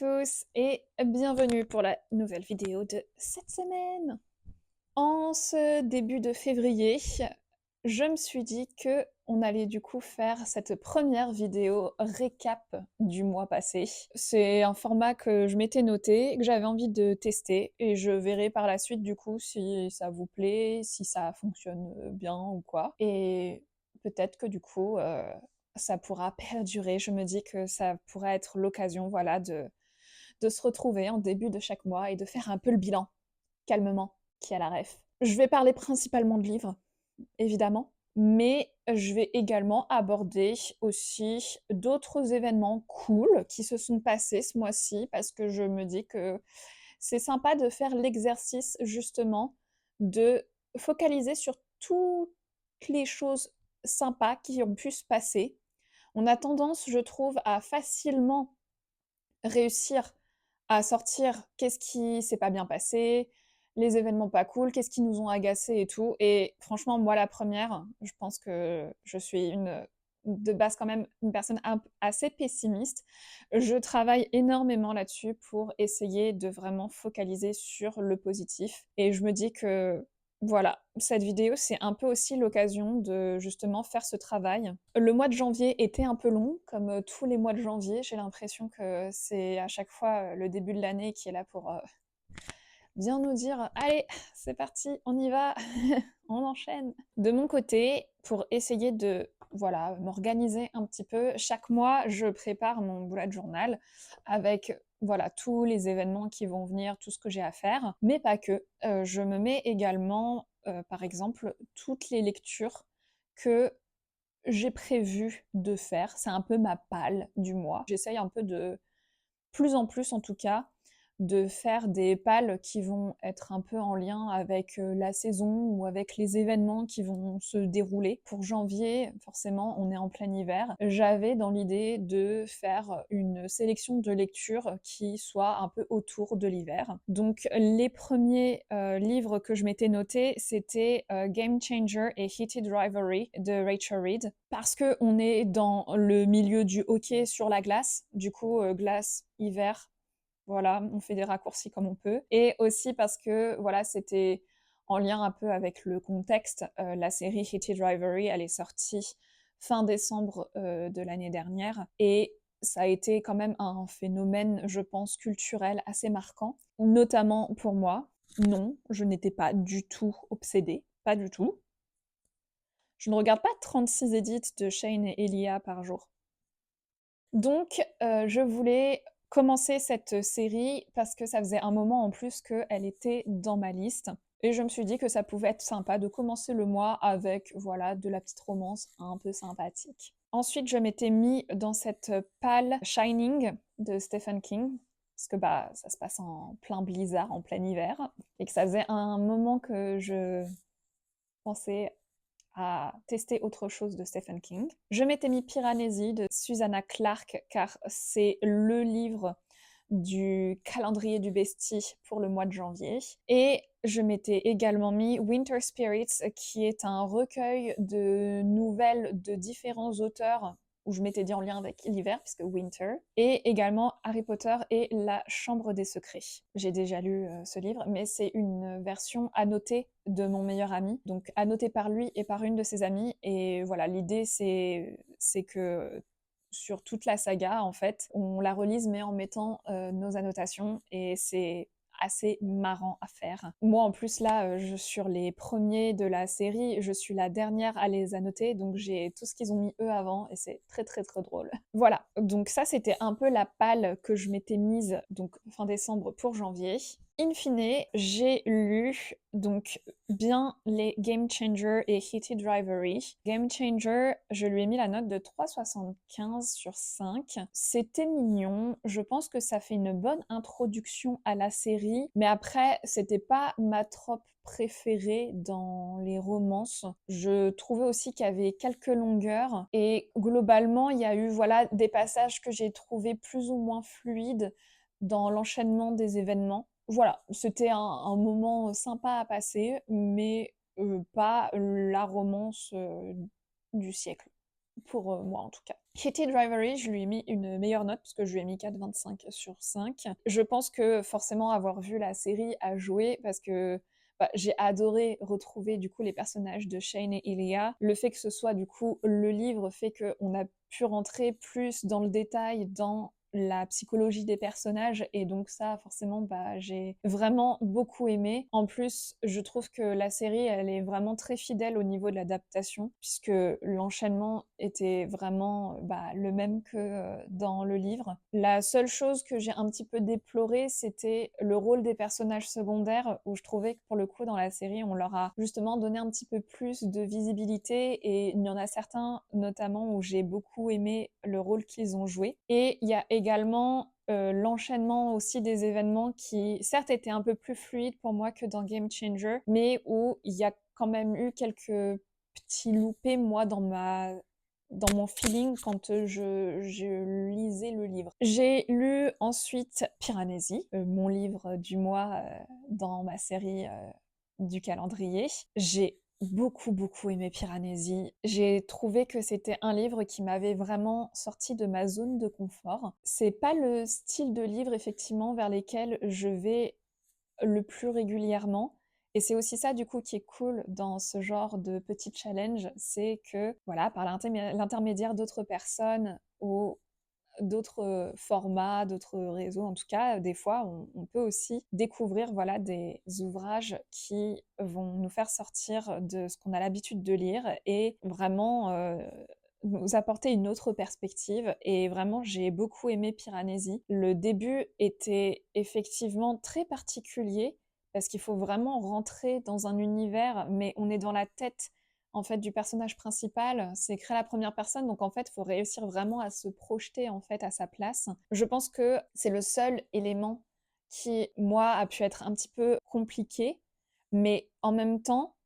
tous et bienvenue pour la nouvelle vidéo de cette semaine. En ce début de février, je me suis dit que on allait du coup faire cette première vidéo récap du mois passé. C'est un format que je m'étais noté, que j'avais envie de tester et je verrai par la suite du coup si ça vous plaît, si ça fonctionne bien ou quoi. Et peut-être que du coup ça pourra perdurer. Je me dis que ça pourrait être l'occasion, voilà, de se retrouver en début de chaque mois et de faire un peu le bilan, calmement, qui a la ref. Je vais parler principalement de livres, évidemment, mais je vais également aborder aussi d'autres événements cool qui se sont passés ce mois-ci, parce que je me dis que c'est sympa de faire l'exercice justement de focaliser sur toutes les choses sympas qui ont pu se passer. On a tendance, je trouve, à facilement réussir à sortir qu'est-ce qui s'est pas bien passé, les événements pas cool, qu'est-ce qui nous ont agacés et tout. Et franchement, moi, la première, je pense que je suis de base quand même une personne assez pessimiste. Je travaille énormément là-dessus pour essayer de vraiment focaliser sur le positif. Et je me dis que voilà, cette vidéo, c'est un peu aussi l'occasion de justement faire ce travail. Le mois de janvier était un peu long, comme tous les mois de janvier. J'ai l'impression que c'est à chaque fois le début de l'année qui est là pour bien nous dire allez, c'est parti, on y va, on enchaîne. De mon côté, pour essayer de voilà, m'organiser un petit peu, chaque mois, je prépare mon bullet journal avec voilà tous les événements qui vont venir, tout ce que j'ai à faire, mais pas que. Je me mets également, par exemple, toutes les lectures que j'ai prévu de faire. C'est un peu ma palle du mois. J'essaye un peu de plus en plus en tout cas, de faire des pales qui vont être un peu en lien avec la saison ou avec les événements qui vont se dérouler. Pour janvier, forcément, on est en plein hiver. J'avais dans l'idée de faire une sélection de lectures qui soit un peu autour de l'hiver. Donc les premiers livres que je m'étais notés, c'était Game Changer et Heated Rivalry de Rachel Reed, parce que on est dans le milieu du hockey sur la glace. Du coup, glace, hiver, voilà, on fait des raccourcis comme on peut. Et aussi parce que voilà, c'était en lien un peu avec le contexte. La série Heated Rivalry, elle est sortie fin décembre de l'année dernière. Et ça a été quand même un phénomène, je pense, culturel assez marquant, notamment pour moi. Non, je n'étais pas du tout obsédée, pas du tout. Je ne regarde pas 36 edits de Shane et Elia par jour. Donc, je voulais commencer cette série parce que ça faisait un moment en plus qu'elle était dans ma liste. Et je me suis dit que ça pouvait être sympa de commencer le mois avec, voilà, de la petite romance un peu sympathique. Ensuite, je m'étais mis dans cette palle Shining de Stephen King, parce que bah, ça se passe en plein blizzard, en plein hiver, et que ça faisait un moment que je pensais à tester autre chose de Stephen King. Je m'étais mis Piranesi de Susanna Clarke car c'est le livre du calendrier du bestie pour le mois de janvier. Et je m'étais également mis Winter Spirits qui est un recueil de nouvelles de différents auteurs où je m'étais dit en lien avec l'hiver, puisque Winter, et également Harry Potter et la Chambre des Secrets. J'ai déjà lu ce livre, mais c'est une version annotée de mon meilleur ami, donc annotée par lui et par une de ses amies, et voilà, l'idée c'est que sur toute la saga, en fait, on la relise mais en mettant nos annotations, et c'est assez marrant à faire. Moi, en plus, là, sur les premiers de la série, je suis la dernière à les annoter, donc j'ai tout ce qu'ils ont mis eux avant, et c'est très très très drôle. Voilà, donc ça, c'était un peu la palle que je m'étais mise, donc fin décembre pour janvier. In fine, j'ai lu donc bien les Game Changer et Heated Rivalry. Game Changer, je lui ai mis la note de 3,75 sur 5. C'était mignon, je pense que ça fait une bonne introduction à la série, mais après, c'était pas ma trope préférée dans les romances. Je trouvais aussi qu'il y avait quelques longueurs, et globalement, il y a eu voilà, des passages que j'ai trouvés plus ou moins fluides dans l'enchaînement des événements. Voilà, c'était un moment sympa à passer, mais pas la romance du siècle. pour moi en tout cas. Kitty Drivery, je lui ai mis une meilleure note parce que je lui ai mis 4,25 sur 5. Je pense que forcément avoir vu la série a joué parce que bah, j'ai adoré retrouver du coup les personnages de Shane et Ilia. Le fait que ce soit du coup le livre fait qu'on a pu rentrer plus dans le détail dans la psychologie des personnages et donc ça forcément bah, j'ai vraiment beaucoup aimé. En plus je trouve que la série elle est vraiment très fidèle au niveau de l'adaptation puisque l'enchaînement était vraiment bah, le même que dans le livre. La seule chose que j'ai un petit peu déplorée c'était le rôle des personnages secondaires où je trouvais que pour le coup dans la série on leur a justement donné un petit peu plus de visibilité et il y en a certains notamment où j'ai beaucoup aimé le rôle qu'ils ont joué. Et il y a également l'enchaînement aussi des événements qui certes étaient un peu plus fluides pour moi que dans Game Changer, mais où il y a quand même eu quelques petits loupés moi dans mon feeling quand je lisais le livre. J'ai lu ensuite Piranesi, mon livre du mois dans ma série du calendrier. J'ai beaucoup aimé Piranesi. J'ai trouvé que c'était un livre qui m'avait vraiment sorti de ma zone de confort. C'est pas le style de livre effectivement vers lesquels je vais le plus régulièrement. Et c'est aussi ça du coup qui est cool dans ce genre de petit challenge, c'est que voilà, par l'intermédiaire d'autres personnes ou d'autres formats, d'autres réseaux. En tout cas, des fois, on peut aussi découvrir voilà, des ouvrages qui vont nous faire sortir de ce qu'on a l'habitude de lire et vraiment nous apporter une autre perspective. Et vraiment, j'ai beaucoup aimé Piranesi. Le début était effectivement très particulier parce qu'il faut vraiment rentrer dans un univers, mais on est dans la tête en fait du personnage principal, c'est écrit à la première personne, donc en fait, il faut réussir vraiment à se projeter en fait à sa place. Je pense que c'est le seul élément qui, moi, a pu être un petit peu compliqué, mais en même temps,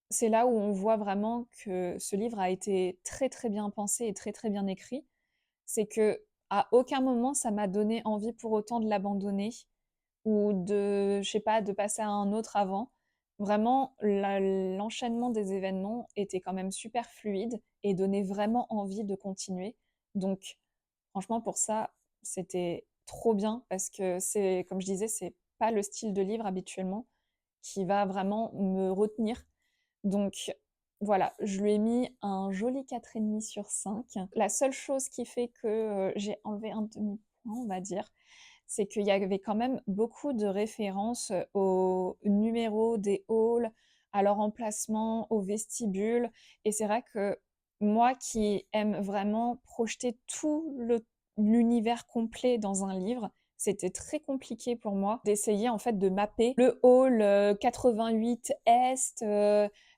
c'est là où on voit vraiment que ce livre a été très bien pensé et très bien écrit. C'est que à aucun moment ça m'a donné envie pour autant de l'abandonner ou de, je sais pas, de passer à un autre avant. Vraiment, l'enchaînement des événements était quand même super fluide et donnait vraiment envie de continuer. Donc, franchement, pour ça, c'était trop bien parce que c'est, comme je disais, c'est pas le style de livre habituellement qui va vraiment me retenir. Donc, voilà, je lui ai mis un joli 4,5 sur 5. La seule chose qui fait que j'ai enlevé un demi-point, on va dire, c'est qu'il y avait quand même beaucoup de références aux numéros des halls, à leur emplacement, au vestibule. Et c'est vrai que moi qui aime vraiment projeter l'univers complet dans un livre, c'était très compliqué pour moi d'essayer en fait de mapper le hall 88 Est,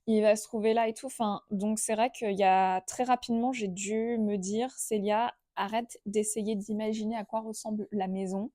il va se trouver là et tout. Enfin, donc c'est vrai qu'il y a très rapidement, j'ai dû me dire, Célia, arrête d'essayer d'imaginer à quoi ressemble la maison.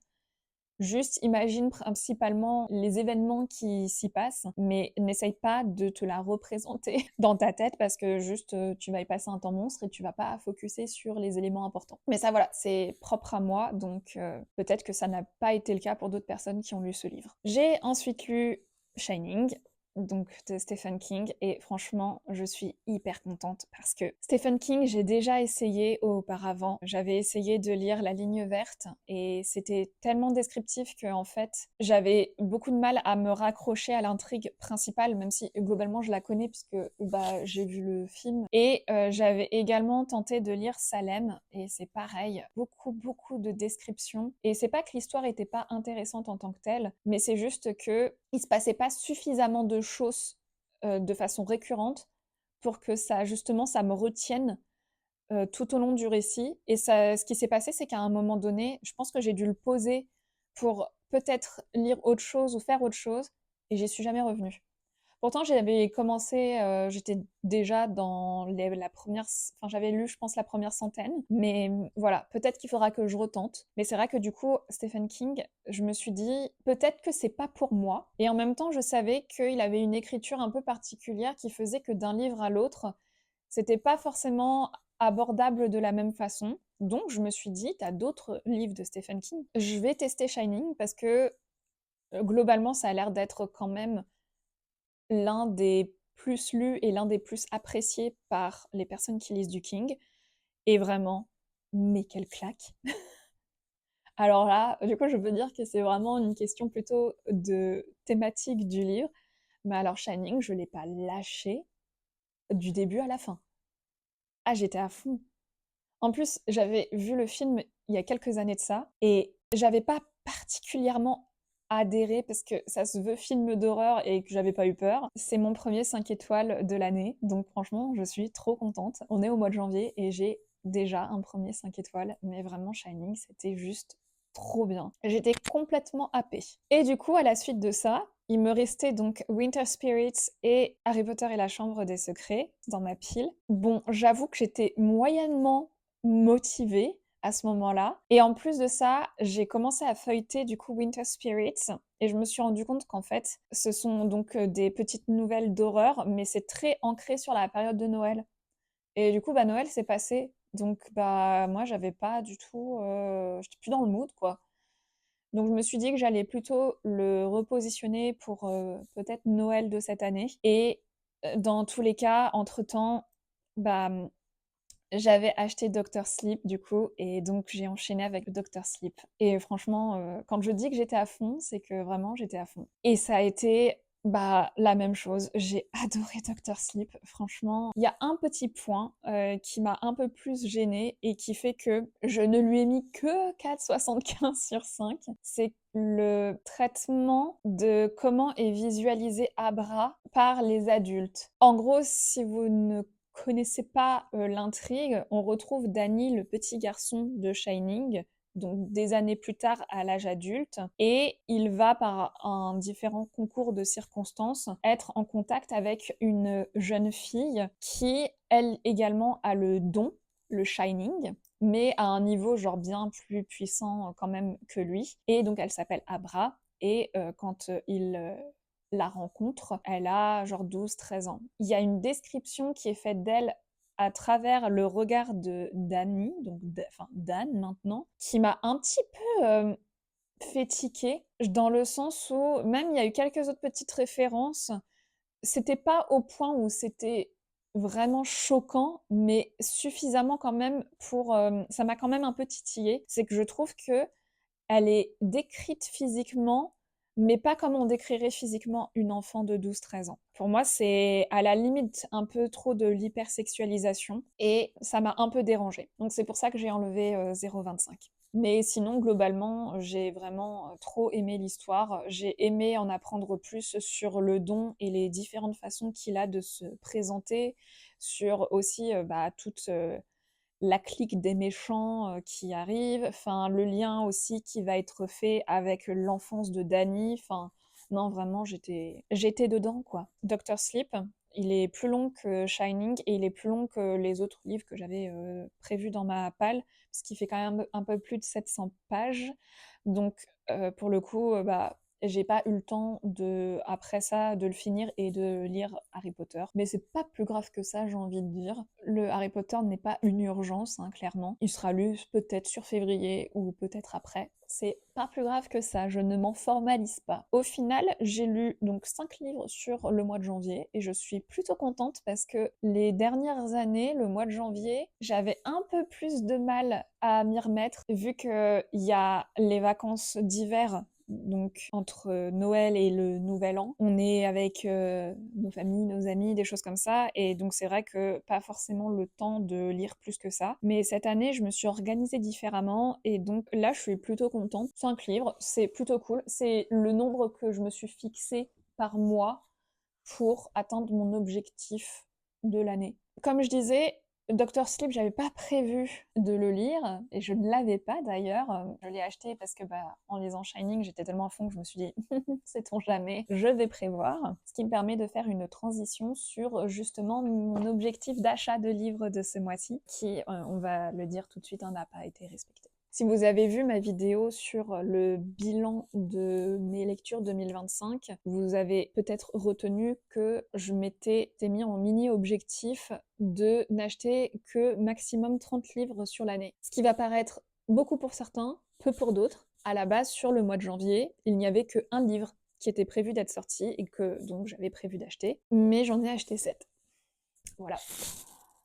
Juste imagine principalement les événements qui s'y passent, mais n'essaye pas de te la représenter dans ta tête parce que juste tu vas y passer un temps monstre et tu vas pas focuser sur les éléments importants. Mais ça voilà, c'est propre à moi, donc peut-être que ça n'a pas été le cas pour d'autres personnes qui ont lu ce livre. J'ai ensuite lu Shining, donc de Stephen King, et franchement, je suis hyper contente parce que Stephen King, j'ai déjà essayé auparavant. J'avais essayé de lire La Ligne verte et c'était tellement descriptif que en fait, j'avais beaucoup de mal à me raccrocher à l'intrigue principale, même si globalement je la connais puisque bah, j'ai vu le film. Et j'avais également tenté de lire Salem et c'est pareil, beaucoup de descriptions. Et c'est pas que l'histoire était pas intéressante en tant que telle, mais c'est juste que il se passait pas suffisamment de choses de façon récurrente pour que ça, justement, ça me retienne tout au long du récit. Et ça, ce qui s'est passé, c'est qu'à un moment donné, je pense que j'ai dû le poser pour peut-être lire autre chose ou faire autre chose, et j'y suis jamais revenue. Pourtant, j'avais commencé, j'étais déjà dans la première, enfin j'avais lu, je pense, la première centaine. Mais voilà, peut-être qu'il faudra que je retente. Mais c'est vrai que du coup, Stephen King, je me suis dit, peut-être que c'est pas pour moi. Et en même temps, je savais qu'il avait une écriture un peu particulière qui faisait que d'un livre à l'autre, c'était pas forcément abordable de la même façon. Donc, je me suis dit, t'as d'autres livres de Stephen King. Je vais tester Shining parce que globalement, ça a l'air d'être quand même l'un des plus lus et l'un des plus appréciés par les personnes qui lisent du King. et vraiment, mais quelle claque! Alors là, du coup, je peux dire que c'est vraiment une question plutôt de thématique du livre, mais alors Shining, je l'ai pas lâché du début à la fin. Ah, j'étais à fond. En plus, j'avais vu le film il y a quelques années de ça et j'avais pas particulièrement adhéré parce que ça se veut film d'horreur et que j'avais pas eu peur. C'est mon premier 5 étoiles de l'année, donc franchement, je suis trop contente. On est au mois de janvier et j'ai déjà un premier 5 étoiles, mais vraiment Shining, c'était juste trop bien. J'étais complètement happée. Et du coup, à la suite de ça, il me restait donc Winter Spirits et Harry Potter et la Chambre des Secrets dans ma pile. Bon, j'avoue que j'étais moyennement motivée à ce moment-là. Et en plus de ça, j'ai commencé à feuilleter du coup Winter Spirits et je me suis rendu compte qu'en fait, ce sont donc des petites nouvelles d'horreur, mais c'est très ancré sur la période de Noël. Et du coup, bah Noël s'est passé, donc bah moi j'avais pas du tout, j'étais plus dans le mood quoi. Donc je me suis dit que j'allais plutôt le repositionner pour peut-être Noël de cette année. Et dans tous les cas, entre-temps, bah, j'avais acheté Doctor Sleep du coup et donc j'ai enchaîné avec Doctor Sleep et franchement, quand je dis que j'étais à fond, c'est que vraiment j'étais à fond et ça a été, bah, la même chose. J'ai adoré Doctor Sleep, franchement. Il y a un petit point, qui m'a un peu plus gênée et qui fait que je ne lui ai mis que 4,75 sur 5. C'est le traitement de comment est visualisé Abra par les adultes. En gros, si vous ne connaissez pas l'intrigue, on retrouve Danny, le petit garçon de Shining, donc des années plus tard à l'âge adulte, et il va par un différent concours de circonstances être en contact avec une jeune fille qui, elle également, a le don, le Shining, mais à un niveau genre bien plus puissant quand même que lui. Et donc elle s'appelle Abra, et quand il la rencontre, elle a genre 12-13 ans. Il y a une description qui est faite d'elle à travers le regard de Danny, donc enfin Dan maintenant, qui m'a un petit peu fait tiquer, dans le sens où même il y a eu quelques autres petites références. C'était pas au point où c'était vraiment choquant, mais suffisamment quand même pour... ça m'a quand même un peu titillé. C'est que je trouve que elle est décrite physiquement, mais pas comme on décrirait physiquement une enfant de 12-13 ans. Pour moi, c'est à la limite un peu trop de l'hypersexualisation et ça m'a un peu dérangée. Donc c'est pour ça que j'ai enlevé 0,25. Mais sinon, globalement, j'ai vraiment trop aimé l'histoire. J'ai aimé en apprendre plus sur le don et les différentes façons qu'il a de se présenter, sur aussi bah, toute la clique des méchants qui arrive, enfin le lien aussi qui va être fait avec l'enfance de Danny, enfin non vraiment j'étais dedans quoi. Doctor Sleep, il est plus long que Shining et il est plus long que les autres livres que j'avais prévus dans ma palle, ce qui fait quand même un peu plus de 700 pages. Donc pour le coup, bah j'ai pas eu le temps de, après ça, de le finir et de lire Harry Potter. Mais c'est pas plus grave que ça, j'ai envie de dire. Le Harry Potter n'est pas une urgence, hein, clairement. Il sera lu peut-être sur février ou peut-être après. C'est pas plus grave que ça, je ne m'en formalise pas. Au final, j'ai lu donc 5 livres sur le mois de janvier et je suis plutôt contente parce que les dernières années, le mois de janvier, j'avais un peu plus de mal à m'y remettre vu qu'il y a les vacances d'hiver donc entre Noël et le Nouvel An, on est avec nos familles, nos amis, des choses comme ça, et donc c'est vrai que pas forcément le temps de lire plus que ça. Mais cette année, je me suis organisée différemment, et donc là, je suis plutôt contente. 5 livres, c'est plutôt cool. C'est le nombre que je me suis fixé par mois pour atteindre mon objectif de l'année. Comme je disais, Doctor Sleep, j'avais pas prévu de le lire et je ne l'avais pas d'ailleurs. Je l'ai acheté parce que bah, en lisant Shining, j'étais tellement à fond que je me suis dit, sait-on jamais, je vais prévoir. Ce qui me permet de faire une transition sur justement mon objectif d'achat de livres de ce mois-ci, qui, on va le dire tout de suite, n'a pas été respecté. Si vous avez vu ma vidéo sur le bilan de mes lectures 2025, vous avez peut-être retenu que je m'étais mis en mini-objectif de n'acheter que maximum 30 livres sur l'année. Ce qui va paraître beaucoup pour certains, peu pour d'autres. À la base, sur le mois de janvier, il n'y avait qu'un livre qui était prévu d'être sorti et que donc j'avais prévu d'acheter, mais j'en ai acheté 7. Voilà.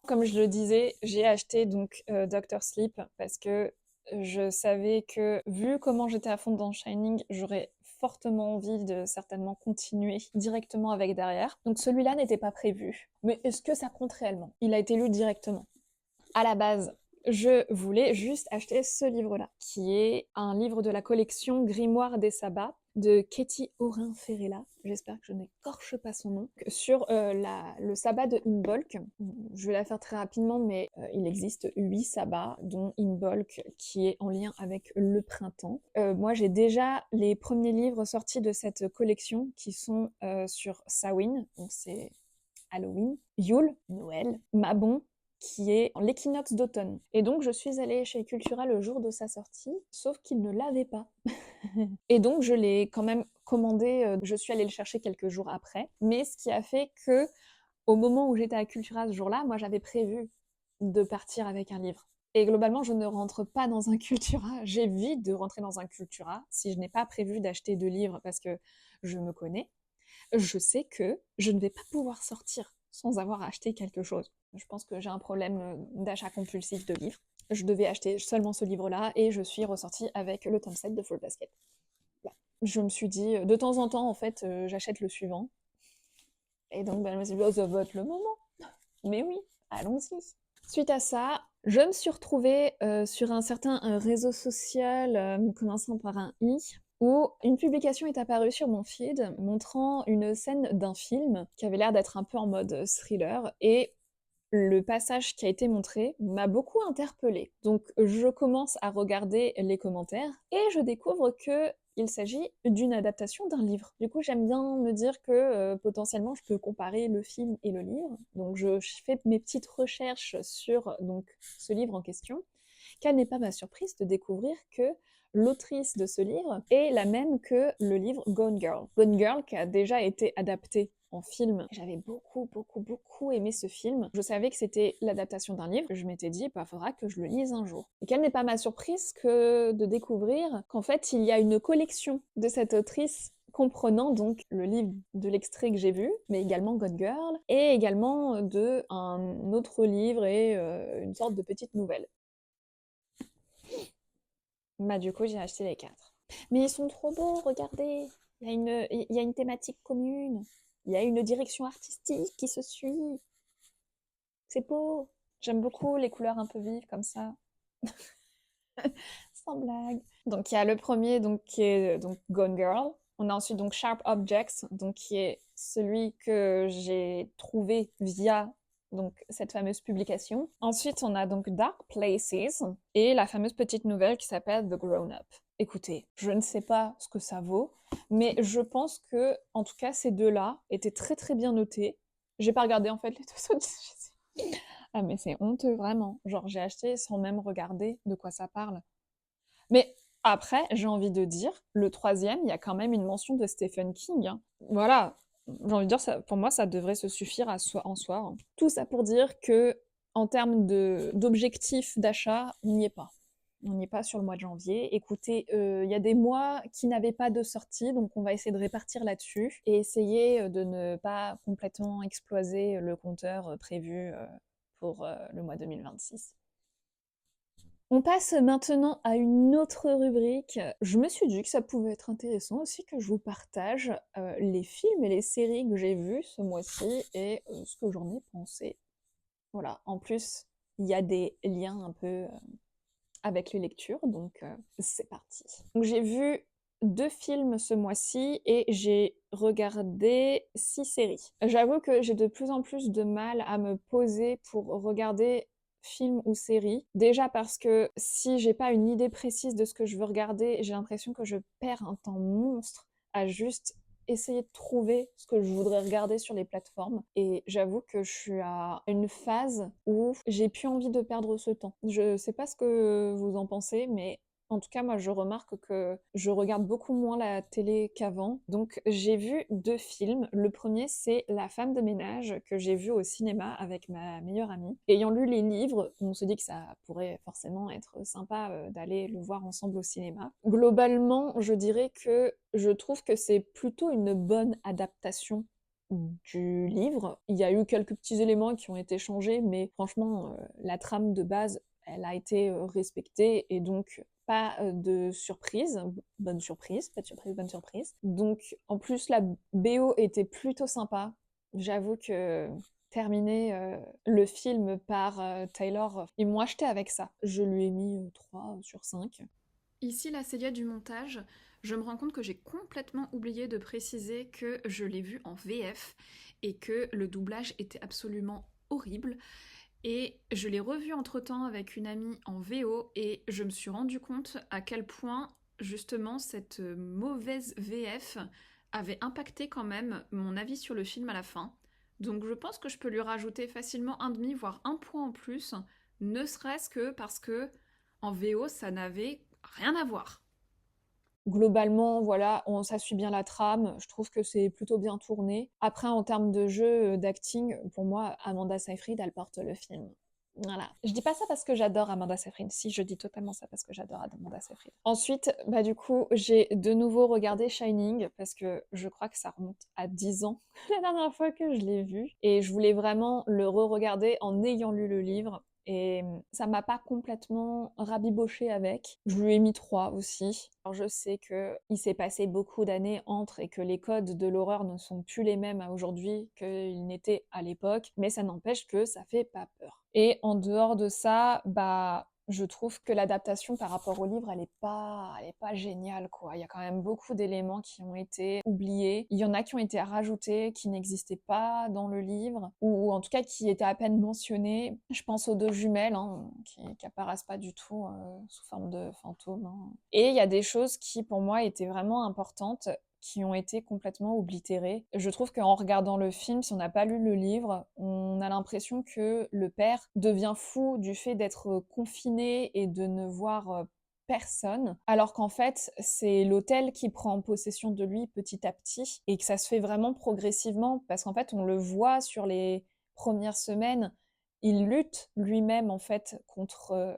Comme je le disais, j'ai acheté donc Doctor Sleep parce que je savais que, vu comment j'étais à fond dans Shining, j'aurais fortement envie de certainement continuer directement avec derrière. Donc celui-là n'était pas prévu. Mais est-ce que ça compte réellement? Il a été lu directement. À la base, je voulais juste acheter ce livre-là, qui est un livre de la collection Grimoire des Sabbats de Katie Orin-Ferrella, j'espère que je n'écorche pas son nom, sur le sabbat de Imbolc. Je vais la faire très rapidement, mais il existe 8 sabbats, dont Imbolc, qui est en lien avec le printemps. Moi, j'ai déjà les premiers livres sortis de cette collection, qui sont sur Samhain, donc c'est Halloween, Yule, Noël, Mabon, qui est l'équinoxe d'automne. Et donc je suis allée chez Cultura le jour de sa sortie, sauf qu'il ne l'avait pas. Et donc je l'ai quand même commandé, je suis allée le chercher quelques jours après, mais ce qui a fait que, au moment où j'étais à Cultura ce jour-là, moi j'avais prévu de partir avec un livre. Et globalement, je ne rentre pas dans un Cultura, j'évite de rentrer dans un Cultura si je n'ai pas prévu d'acheter de livres parce que je me connais. Je sais que je ne vais pas pouvoir sortir sans avoir acheté quelque chose. Je pense que j'ai un problème d'achat compulsif de livres. Je devais acheter seulement ce livre-là et je suis ressortie avec le tome 7 de Fruit Basket. Voilà. Je me suis dit, de temps en temps, en fait, j'achète le suivant. Et donc, je me suis dit, oh, ça va être le moment. Mais oui, allons-y. Suite à ça, je me suis retrouvée sur un certain réseau social commençant par un i, où une publication est apparue sur mon feed montrant une scène d'un film qui avait l'air d'être un peu en mode thriller, et le passage qui a été montré m'a beaucoup interpellée. Donc je commence à regarder les commentaires et je découvre que il s'agit d'une adaptation d'un livre. Du coup, j'aime bien me dire que potentiellement je peux comparer le film et le livre. Donc je fais mes petites recherches sur donc ce livre en question. Quelle n'est pas ma surprise de découvrir que l'autrice de ce livre est la même que le livre Gone Girl. Gone Girl qui a déjà été adapté en film. J'avais beaucoup aimé ce film. Je savais que c'était l'adaptation d'un livre. Je m'étais dit, bah, faudra que je le lise un jour. Et quelle n'est pas ma surprise que de découvrir qu'en fait, il y a une collection de cette autrice comprenant donc le livre de l'extrait que j'ai vu, mais également Gone Girl, et également de un autre livre et une sorte de petite nouvelle. Bah du coup, j'ai acheté les 4. Mais ils sont trop beaux, regardez. Il y a une thématique commune. Il y a une direction artistique qui se suit. C'est beau. J'aime beaucoup les couleurs un peu vives comme ça. Sans blague. Donc il y a le premier donc, qui est donc Gone Girl. On a ensuite donc Sharp Objects, donc qui est celui que j'ai trouvé via donc cette fameuse publication. Ensuite, on a donc Dark Places et la fameuse petite nouvelle qui s'appelle The Grown Up. Écoutez, je ne sais pas ce que ça vaut, mais je pense que, en tout cas, ces deux-là étaient très bien notés. J'ai pas regardé en fait les deux autres. Ah mais c'est honteux vraiment. Genre j'ai acheté sans même regarder de quoi ça parle. Mais après, j'ai envie de dire, le troisième, il y a quand même une mention de Stephen King, hein. Voilà, j'ai envie de dire, ça, pour moi, ça devrait se suffire en soi, hein. Tout ça pour dire que, en termes d'objectifs d'achat, on n'y est pas. On n'y est pas sur le mois de janvier. Écoutez, il y a des mois qui n'avaient pas de sortie, donc on va essayer de répartir là-dessus et essayer de ne pas complètement exploser le compteur prévu pour le mois 2026. On passe maintenant à une autre rubrique. Je me suis dit que ça pouvait être intéressant aussi que je vous partage les films et les séries que j'ai vus ce mois-ci et ce que j'en ai pensé. Voilà, en plus, il y a des liens un peu avec les lectures, donc c'est parti. Donc j'ai vu 2 films ce mois-ci et j'ai regardé 6 séries. J'avoue que j'ai de plus en plus de mal à me poser pour regarder film ou série. Déjà parce que si j'ai pas une idée précise de ce que je veux regarder, j'ai l'impression que je perds un temps monstre à juste essayer de trouver ce que je voudrais regarder sur les plateformes. Et j'avoue que je suis à une phase où j'ai plus envie de perdre ce temps. Je sais pas ce que vous en pensez, mais en tout cas, moi, je remarque que je regarde beaucoup moins la télé qu'avant. Donc, j'ai vu 2 films. Le premier, c'est La femme de ménage, que j'ai vu au cinéma avec ma meilleure amie. Ayant lu les livres, on se dit que ça pourrait forcément être sympa d'aller le voir ensemble au cinéma. Globalement, je dirais que je trouve que c'est plutôt une bonne adaptation du livre. Il y a eu quelques petits éléments qui ont été changés, mais franchement, la trame de base, elle a été respectée et donc pas de surprise. Bonne surprise, pas de surprise, bonne surprise. Donc en plus, la BO était plutôt sympa. J'avoue que terminer le film par Taylor, ils m'ont acheté avec ça. Je lui ai mis 3 sur 5. Ici, la Célia du montage, je me rends compte que j'ai complètement oublié de préciser que je l'ai vu en VF et que le doublage était absolument horrible. Et je l'ai revu entre-temps avec une amie en VO et je me suis rendu compte à quel point justement cette mauvaise VF avait impacté quand même mon avis sur le film à la fin. Donc je pense que je peux lui rajouter facilement un demi, voire un point en plus, ne serait-ce que parce que en VO ça n'avait rien à voir. Globalement, voilà, ça suit bien la trame. Je trouve que c'est plutôt bien tourné. Après, en termes de jeu, d'acting, pour moi, Amanda Seyfried, elle porte le film. Voilà. Je dis pas ça parce que j'adore Amanda Seyfried. Si, je dis totalement ça parce que j'adore Amanda Seyfried. Ensuite, bah du coup, j'ai de nouveau regardé Shining parce que je crois que ça remonte à 10 ans la dernière fois que je l'ai vu. Et je voulais vraiment le re-regarder en ayant lu le livre. Et ça m'a pas complètement rabiboché avec. Je lui ai mis 3 aussi. Alors je sais qu'il s'est passé beaucoup d'années entre et que les codes de l'horreur ne sont plus les mêmes à aujourd'hui qu'ils n'étaient à l'époque, mais ça n'empêche que ça fait pas peur. Et en dehors de ça, bah je trouve que l'adaptation par rapport au livre, elle est pas géniale, quoi. Il y a quand même beaucoup d'éléments qui ont été oubliés. Il y en a qui ont été rajoutés, qui n'existaient pas dans le livre, ou en tout cas qui étaient à peine mentionnés. Je pense aux deux jumelles, hein, qui apparaissent pas du tout sous forme de fantômes, hein. Et il y a des choses qui, pour moi, étaient vraiment importantes, qui ont été complètement oblitérées. Je trouve qu'en regardant le film, si on n'a pas lu le livre, on a l'impression que le père devient fou du fait d'être confiné et de ne voir personne, alors qu'en fait, c'est l'hôtel qui prend possession de lui petit à petit et que ça se fait vraiment progressivement parce qu'en fait, on le voit sur les premières semaines, il lutte lui-même en fait contre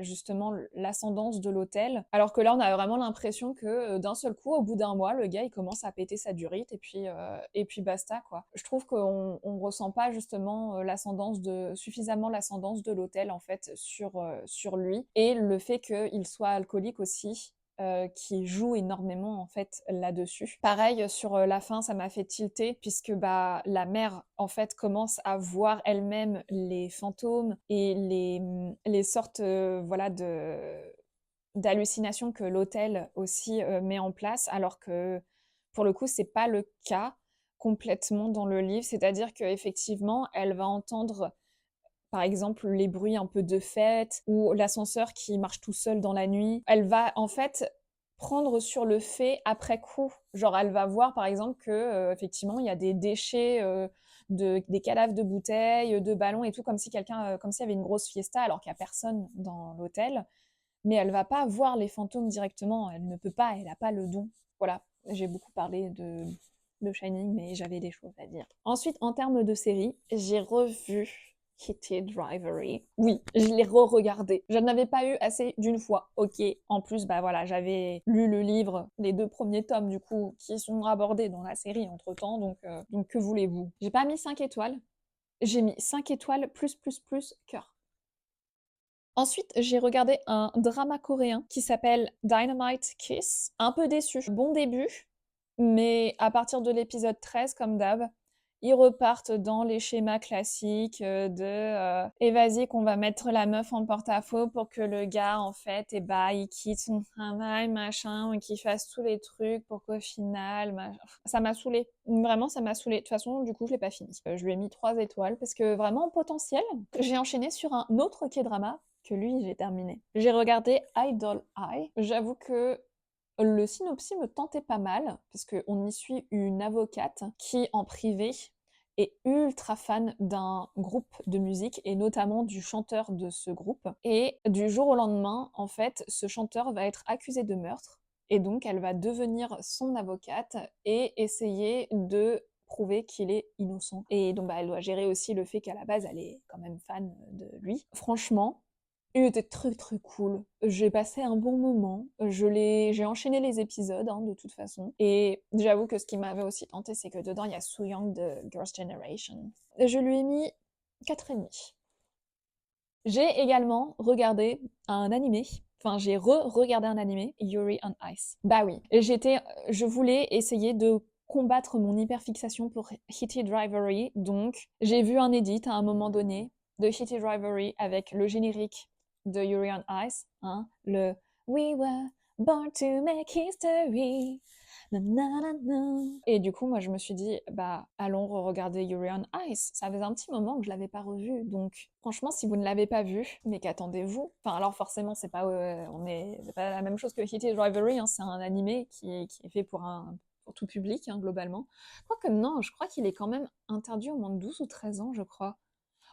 justement l'ascendance de l'hôtel, alors que là on a vraiment l'impression que d'un seul coup, au bout d'un mois, le gars il commence à péter sa durite et puis basta quoi. Je trouve qu'on ressent pas justement suffisamment l'ascendance de l'hôtel en fait sur lui et le fait qu'il soit alcoolique aussi qui joue énormément en fait là-dessus. Pareil sur la fin, ça m'a fait tilter puisque bah la mère en fait commence à voir elle-même les fantômes et les sortes voilà de d'hallucinations que l'hôtel aussi met en place, alors que pour le coup c'est pas le cas complètement dans le livre, c'est-à-dire qu'effectivement elle va entendre par exemple, les bruits un peu de fête ou l'ascenseur qui marche tout seul dans la nuit. Elle va en fait prendre sur le fait après coup. Genre, elle va voir par exemple que effectivement il y a des déchets, des cadavres de bouteilles, de ballons et tout, comme si comme s'il y avait une grosse fiesta alors qu'il y a personne dans l'hôtel. Mais elle va pas voir les fantômes directement. Elle ne peut pas. Elle n'a pas le don. Voilà. J'ai beaucoup parlé de Shining, mais j'avais des choses à dire. Ensuite, en termes de série, j'ai revu Kitty Drivery. Oui, je l'ai re-regardé. Je n'avais pas eu assez d'une fois. Ok. En plus, bah voilà, j'avais lu le livre, les 2 premiers tomes du coup, qui sont abordés dans la série entre-temps, donc que voulez-vous? J'ai pas mis 5 étoiles, j'ai mis 5 étoiles plus cœur. Ensuite, j'ai regardé un drama coréen qui s'appelle Dynamite Kiss. Un peu déçu. Bon début, mais à partir de l'épisode 13, comme d'hab, ils repartent dans les schémas classiques et vas-y qu'on va mettre la meuf en porte-à-faux pour que le gars, en fait, eh bah, il quitte son travail, machin, et qu'il fasse tous les trucs pour qu'au final... Ça m'a saoulée. Vraiment, ça m'a saoulée. De toute façon, du coup, je l'ai pas fini. Je lui ai mis 3 étoiles parce que vraiment, potentiel. J'ai enchaîné sur un autre K-drama que lui, j'ai terminé. J'ai regardé Idol Eye. J'avoue que le synopsis me tentait pas mal, parce qu'on y suit une avocate qui, en privé, est ultra fan d'un groupe de musique, et notamment du chanteur de ce groupe. Et du jour au lendemain, en fait, ce chanteur va être accusé de meurtre, et donc elle va devenir son avocate et essayer de prouver qu'il est innocent. Et donc bah, elle doit gérer aussi le fait qu'à la base, elle est quand même fan de lui. Franchement, Il était très très cool. J'ai passé un bon moment. J'ai enchaîné les épisodes hein, de toute façon. Et j'avoue que ce qui m'avait aussi tenté, c'est que dedans il y a Soo Young de Girls' Generation. Et je lui ai mis 4,5. J'ai également regardé un animé. Enfin, j'ai re-regardé un animé, Yuri on Ice. Bah oui, je voulais essayer de combattre mon hyperfixation pour Hitty Drivery, donc j'ai vu un edit à un moment donné de Hitty Drivery avec le générique de Yuri on Ice, hein, le We were born to make history. Na, na, na, na. Et du coup, moi, je me suis dit, bah, allons regarder Yuri on Ice. Ça faisait un petit moment que je l'avais pas revu, donc franchement, si vous ne l'avez pas vu, mais qu'attendez-vous? Enfin, alors forcément, c'est pas la même chose que Hitty Drivery, hein, c'est un animé qui est fait pour tout public, hein, globalement. Quoique non, je crois qu'il est quand même interdit au moins de 12 ou 13 ans, je crois.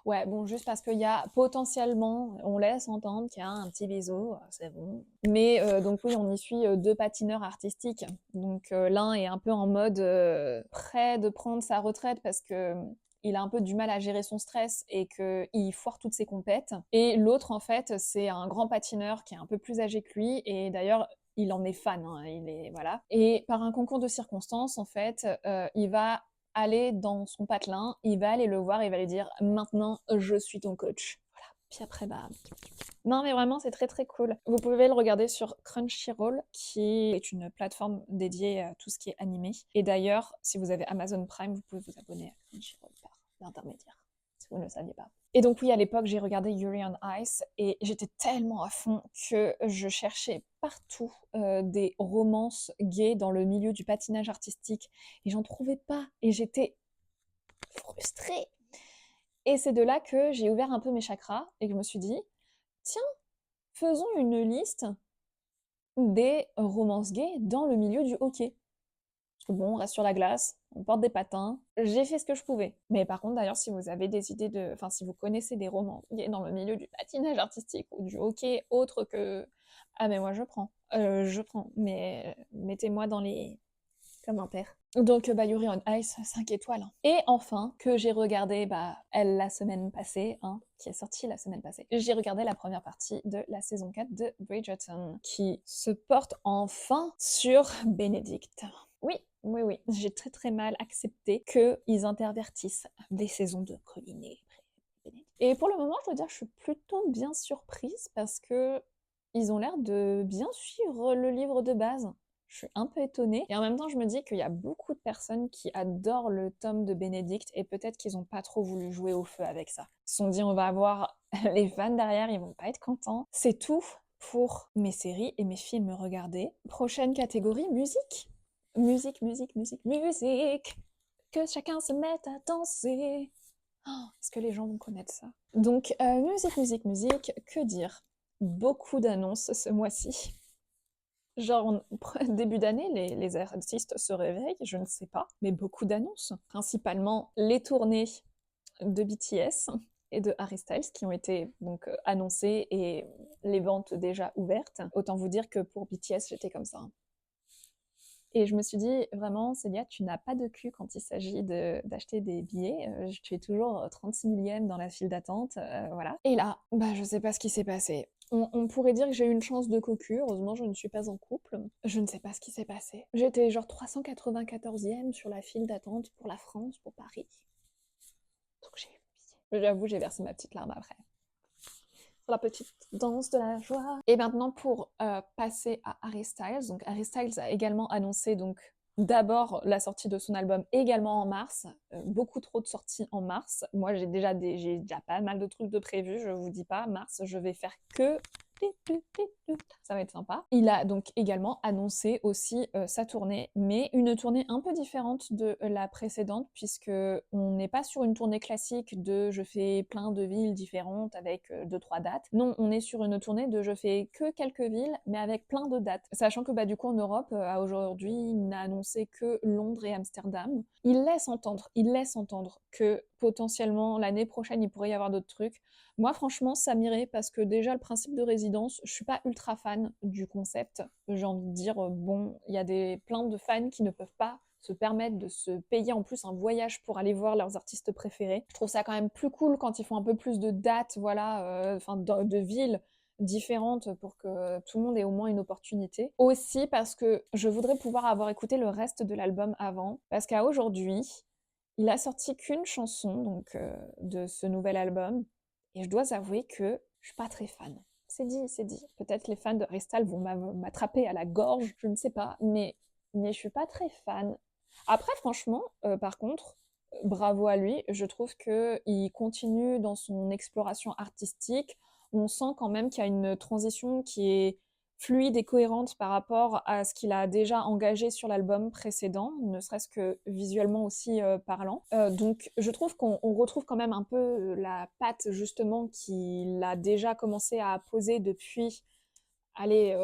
Ouais, bon, juste parce qu'il y a potentiellement, on laisse entendre qu'il y a un petit bisou, c'est bon. Mais donc oui, on y suit deux patineurs artistiques. Donc l'un est un peu en mode prêt de prendre sa retraite parce que il a un peu du mal à gérer son stress et qu'il foire toutes ses compètes. Et l'autre, en fait, c'est un grand patineur qui est un peu plus âgé que lui. Et d'ailleurs, il en est fan, hein, il est voilà. Et par un concours de circonstances, en fait, il va aller dans son patelin, il va aller le voir, il va lui dire maintenant je suis ton coach. Voilà. Puis après bah non mais vraiment c'est très très cool. Vous pouvez le regarder sur Crunchyroll qui est une plateforme dédiée à tout ce qui est animé. Et d'ailleurs, si vous avez Amazon Prime, vous pouvez vous abonner à Crunchyroll par l'intermédiaire, si vous ne le saviez pas. Et donc oui, à l'époque, j'ai regardé Yuri on Ice et j'étais tellement à fond que je cherchais partout des romances gays dans le milieu du patinage artistique et j'en trouvais pas et j'étais frustrée. Et c'est de là que j'ai ouvert un peu mes chakras et que je me suis dit, tiens, faisons une liste des romances gays dans le milieu du hockey. Parce que bon, on reste sur la glace, on porte des patins. J'ai fait ce que je pouvais. Mais par contre, d'ailleurs, si vous avez des idées de... Enfin, si vous connaissez des romans gays dans le milieu du patinage artistique ou du hockey autre que... Ah mais moi je prends. Je prends. Mais mettez-moi dans les commentaires. Donc bah, Yuri on Ice, 5 étoiles. Hein. Et enfin, que j'ai regardé bah, elle la semaine passée, hein, qui est sortie la semaine passée, j'ai regardé la première partie de la saison 4 de Bridgerton, qui se porte enfin sur Benedict. Oui, oui, oui, j'ai très très mal accepté qu'ils intervertissent des saisons de Colin et Benedict. Et pour le moment, je dois dire que je suis plutôt bien surprise parce que ils ont l'air de bien suivre le livre de base. Je suis un peu étonnée. Et en même temps, je me dis qu'il y a beaucoup de personnes qui adorent le tome de Bénédicte et peut-être qu'ils n'ont pas trop voulu jouer au feu avec ça. Ils se sont dit, on va avoir les fans derrière, ils vont pas être contents. C'est tout pour mes séries et mes films regardés. Prochaine catégorie, musique. Musique, musique, musique, musique. Que chacun se mette à danser. Oh, est-ce que les gens vont connaître ça? Donc, musique, musique, musique, que dire? Beaucoup d'annonces ce mois-ci. Genre, début d'année, les artistes se réveillent, je ne sais pas, mais beaucoup d'annonces. Principalement les tournées de BTS et de Harry Styles qui ont été donc annoncées et les ventes déjà ouvertes. Autant vous dire que pour BTS, j'étais comme ça. Et je me suis dit, vraiment, Célia, tu n'as pas de cul quand il s'agit d'acheter des billets. Tu es toujours 36 millième dans la file d'attente, voilà. Et là, bah, je sais pas ce qui s'est passé. On pourrait dire que j'ai eu une chance de cocu, heureusement je ne suis pas en couple. Je ne sais pas ce qui s'est passé. J'étais genre 394e sur la file d'attente pour la France, pour Paris. Donc j'ai eu le billet. J'avoue, j'ai versé ma petite larme après. La petite danse de la joie. Et maintenant pour passer à Harry Styles. Donc Harry Styles a également annoncé donc d'abord la sortie de son album également en mars. Beaucoup trop de sorties en mars. Moi j'ai déjà pas mal de trucs de prévus. Je vous dis pas, mars je vais faire que ça va être sympa. Il a donc également annoncé aussi sa tournée, mais une tournée un peu différente de la précédente, puisque on n'est pas sur une tournée classique de je fais plein de villes différentes avec 2-3 dates. Non, on est sur une tournée de je fais que quelques villes, mais avec plein de dates. Sachant que bah, du coup en Europe, à aujourd'hui, il n'a annoncé que Londres et Amsterdam. Il laisse entendre que potentiellement l'année prochaine, il pourrait y avoir d'autres trucs. Moi, franchement, ça m'irait parce que déjà, le principe de résidence, je suis pas ultra fan du concept. J'ai envie de dire, bon, il y a plein de fans qui ne peuvent pas se permettent de se payer en plus un voyage pour aller voir leurs artistes préférés. Je trouve ça quand même plus cool quand ils font un peu plus de dates, voilà, enfin de villes différentes pour que tout le monde ait au moins une opportunité. Aussi parce que je voudrais pouvoir avoir écouté le reste de l'album avant, parce qu'à aujourd'hui, il a sorti qu'une chanson donc de ce nouvel album, et je dois avouer que je suis pas très fan. C'est dit, c'est dit. Peut-être les fans de Restal vont m'attraper à la gorge, je ne sais pas, mais je suis pas très fan. Après, franchement, par contre, bravo à lui, je trouve qu'il continue dans son exploration artistique. On sent quand même qu'il y a une transition qui est fluide et cohérente par rapport à ce qu'il a déjà engagé sur l'album précédent, ne serait-ce que visuellement aussi parlant. Donc je trouve qu'on retrouve quand même un peu la patte justement qu'il a déjà commencé à poser depuis, allez,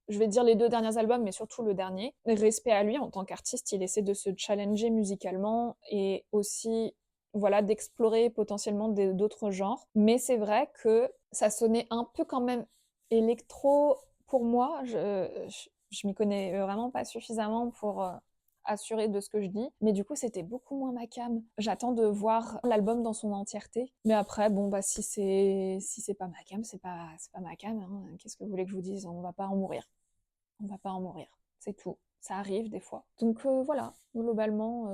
je vais dire les 2 derniers albums, mais surtout le dernier. Respect à lui en tant qu'artiste, il essaie de se challenger musicalement et aussi voilà d'explorer potentiellement d'autres genres. Mais c'est vrai que ça sonnait un peu quand même électro pour moi. Je m'y connais vraiment pas suffisamment pour assurer de ce que je dis, mais du coup c'était beaucoup moins ma came. J'attends de voir l'album dans son entièreté, mais après bon bah si c'est pas ma came, c'est pas ma came, hein. Qu'est-ce que vous voulez que je vous dise? On va pas en mourir, on va pas en mourir, c'est tout. Ça arrive des fois. Donc voilà, globalement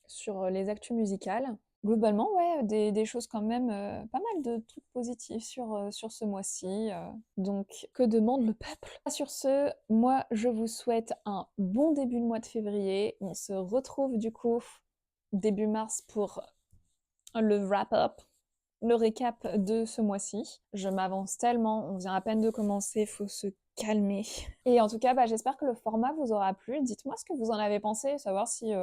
sur les actus musicales. Globalement, ouais, des choses quand même, pas mal de trucs positifs sur ce mois-ci. Donc, que demande le peuple? Sur ce, moi, je vous souhaite un bon début de mois de février. On se retrouve du coup début mars pour le wrap-up, le récap de ce mois-ci. Je m'avance tellement, on vient à peine de commencer, faut se calmer. Et en tout cas, bah, j'espère que le format vous aura plu. Dites-moi ce que vous en avez pensé, savoir si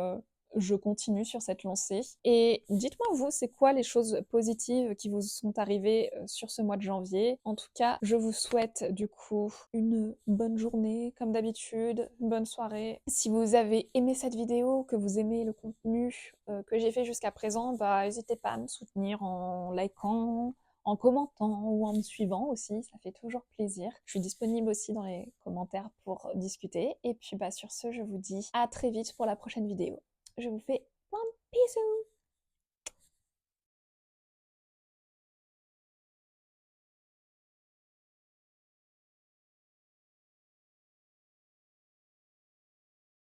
je continue sur cette lancée. Et dites-moi, vous, c'est quoi les choses positives qui vous sont arrivées sur ce mois de janvier? En tout cas, je vous souhaite du coup une bonne journée, comme d'habitude, une bonne soirée. Si vous avez aimé cette vidéo, que vous aimez le contenu que j'ai fait jusqu'à présent, bah n'hésitez pas à me soutenir en likant, en commentant ou en me suivant aussi, ça fait toujours plaisir. Je suis disponible aussi dans les commentaires pour discuter. Et puis bah sur ce, je vous dis à très vite pour la prochaine vidéo. Je vous fais plein de bisous.